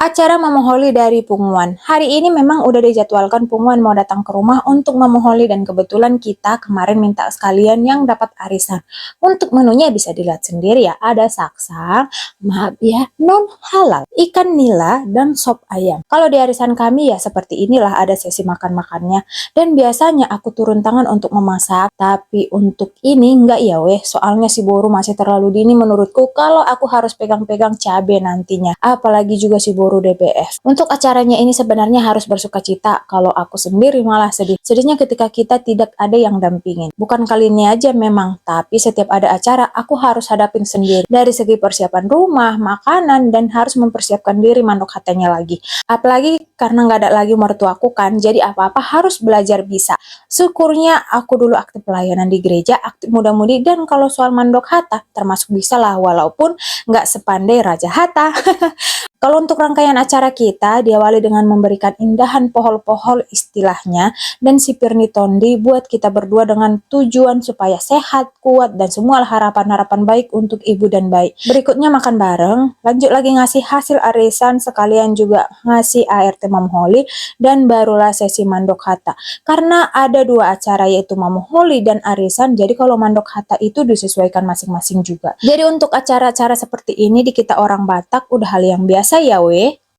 Acara memoholi dari Pungwan. Hari ini memang udah dijadwalkan Pungwan mau datang ke rumah untuk memoholi dan kebetulan kita kemarin minta sekalian yang dapat arisan. Untuk menunya bisa dilihat sendiri ya, ada saksang, maaf ya, non halal, ikan nila, dan sop ayam. Kalau di arisan kami ya seperti inilah ada sesi makan-makannya. Dan biasanya aku turun tangan untuk memasak, tapi untuk ini enggak ya weh, soalnya si Boru masih terlalu dini menurutku kalau aku harus pegang-pegang cabe nantinya. Apalagi juga si Boru DPF. Untuk acaranya ini sebenarnya harus bersuka cita, kalau aku sendiri malah sedih. Sedihnya ketika kita tidak ada yang dampingin. Bukan kali ini aja memang, tapi setiap ada acara aku harus hadapin sendiri. Dari segi persiapan rumah, makanan, dan harus mempersiapkan diri mandok hatanya lagi. Apalagi karena nggak ada lagi mertuaku kan, jadi apa-apa harus belajar bisa. Syukurnya aku dulu aktif pelayanan di gereja, aktif muda-mudi, dan kalau soal mandok hata termasuk bisa lah walaupun nggak sepandai Raja Hatta. Kalau untuk rangkaian acara kita diawali dengan memberikan indahan pohon-pohon istilahnya dan si Pirni Tondi buat kita berdua dengan tujuan supaya sehat, kuat, dan semua harapan-harapan baik untuk ibu dan bayi. Berikutnya makan bareng, lanjut lagi ngasih hasil arisan sekalian juga ngasih ART Mamholi dan barulah sesi mandok hata. Karena ada dua acara yaitu Mamholi dan arisan, jadi kalau mandok hata itu disesuaikan masing-masing juga. Jadi untuk acara-acara seperti ini di kita orang Batak udah hal yang biasa ya weh.